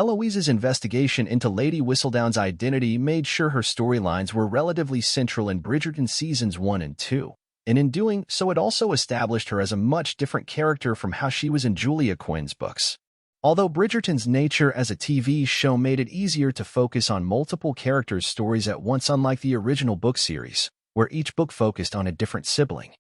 Eloise's investigation into Lady Whistledown's identity made sure her storylines were relatively central in Bridgerton Seasons 1 and 2, and in doing so it also established her as a much different character from how she was in Julia Quinn's books. Although Bridgerton's nature as a TV show made it easier to focus on multiple characters' stories at once, unlike the original book series, where each book focused on a different sibling.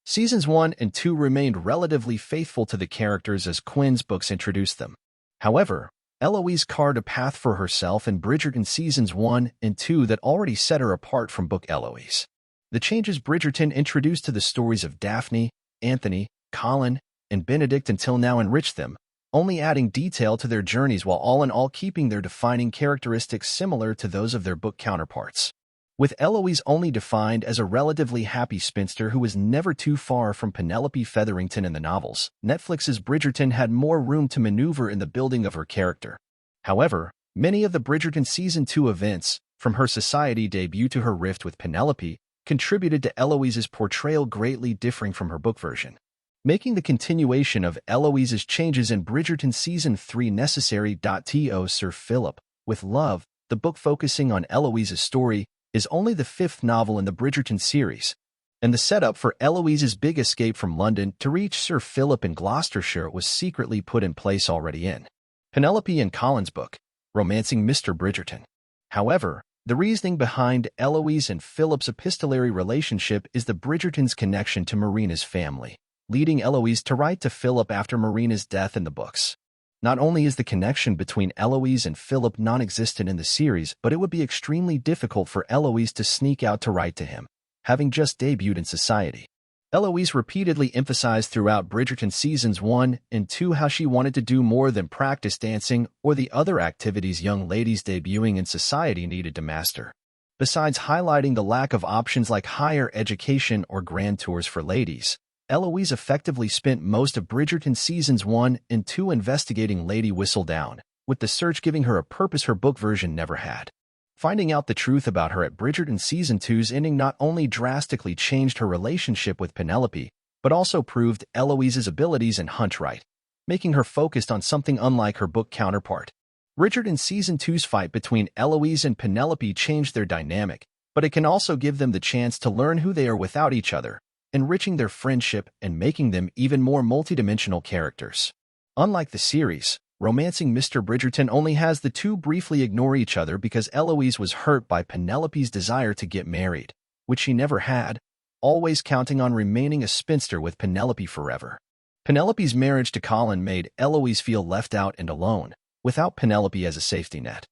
Seasons 1 and 2 remained relatively faithful to the characters as Quinn's books introduced them. However, Eloise carved a path for herself in Bridgerton Seasons 1 and 2 that already set her apart from book Eloise. The changes Bridgerton introduced to the stories of Daphne, Anthony, Colin, and Benedict until now enriched them, only adding detail to their journeys while all in all keeping their defining characteristics similar to those of their book counterparts. With Eloise only defined as a relatively happy spinster who was never too far from Penelope Featherington in the novels, Netflix's Bridgerton had more room to maneuver in the building of her character. However, many of the Bridgerton Season 2 events, from her society debut to her rift with Penelope, contributed to Eloise's portrayal greatly differing from her book version, making the continuation of Eloise's changes in Bridgerton Season 3 necessary. To Sir Philip, with Love, the book focusing on Eloise's story, is only the fifth novel in the Bridgerton series, and the setup for Eloise's big escape from London to reach Sir Philip in Gloucestershire was secretly put in place already in Penelope and Colin's book, Romancing Mr. Bridgerton. However, the reasoning behind Eloise and Philip's epistolary relationship is the Bridgertons' connection to Marina's family, leading Eloise to write to Philip after Marina's death in the books. Not only is the connection between Eloise and Philip non-existent in the series, but it would be extremely difficult for Eloise to sneak out to write to him, having just debuted in society. Eloise repeatedly emphasized throughout Bridgerton Seasons 1 and 2 how she wanted to do more than practice dancing or the other activities young ladies debuting in society needed to master. Besides highlighting the lack of options like higher education or grand tours for ladies, Eloise effectively spent most of Bridgerton Seasons 1 and 2 investigating Lady Whistledown, with the search giving her a purpose her book version never had. Finding out the truth about her at Bridgerton Season 2's ending not only drastically changed her relationship with Penelope, but also proved Eloise's abilities in Huntwright, making her focused on something unlike her book counterpart. Bridgerton Season 2's fight between Eloise and Penelope changed their dynamic, but it can also give them the chance to learn who they are without each other, enriching their friendship and making them even more multidimensional characters. Unlike the series, Romancing Mr. Bridgerton only has the two briefly ignore each other because Eloise was hurt by Penelope's desire to get married, which she never had, always counting on remaining a spinster with Penelope forever. Penelope's marriage to Colin made Eloise feel left out and alone, without Penelope as a safety net,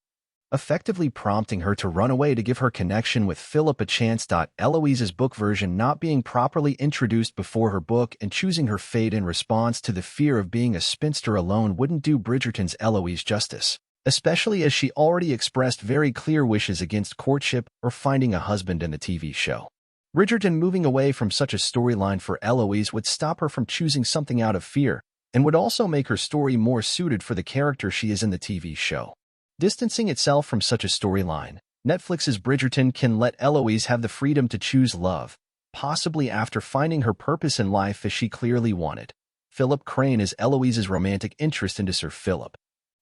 effectively prompting her to run away to give her connection with Philip a chance. Eloise's book version not being properly introduced before her book and choosing her fate in response to the fear of being a spinster alone wouldn't do Bridgerton's Eloise justice, especially as she already expressed very clear wishes against courtship or finding a husband in the TV show. Bridgerton moving away from such a storyline for Eloise would stop her from choosing something out of fear, and would also make her story more suited for the character she is in the TV show. Distancing itself from such a storyline, Netflix's Bridgerton can let Eloise have the freedom to choose love, possibly after finding her purpose in life as she clearly wanted. Philip Crane is Eloise's romantic interest into Sir Philip.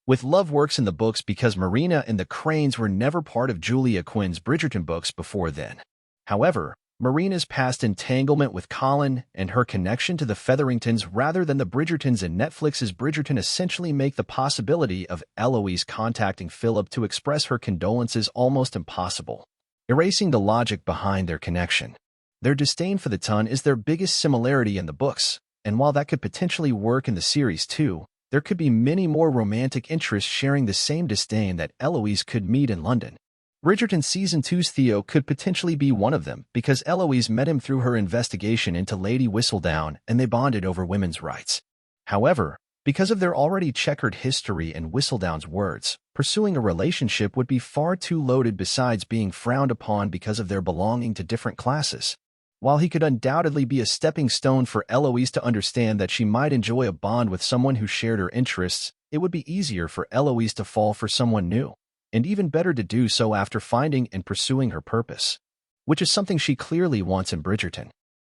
With Love works in the books because Marina and the Cranes were never part of Julia Quinn's Bridgerton books before then. However, Marina's past entanglement with Colin and her connection to the Featheringtons rather than the Bridgertons in Netflix's Bridgerton essentially make the possibility of Eloise contacting Philip to express her condolences almost impossible, erasing the logic behind their connection. Their disdain for the Ton is their biggest similarity in the books, and while that could potentially work in the series too, there could be many more romantic interests sharing the same disdain that Eloise could meet in London. Bridgerton Season 2's Theo could potentially be one of them because Eloise met him through her investigation into Lady Whistledown and they bonded over women's rights. However, because of their already checkered history and Whistledown's words, pursuing a relationship would be far too loaded besides being frowned upon because of their belonging to different classes. While he could undoubtedly be a stepping stone for Eloise to understand that she might enjoy a bond with someone who shared her interests, it would be easier for Eloise to fall for someone new, and even better to do so after finding and pursuing her purpose, which is something she clearly wants in Bridgerton.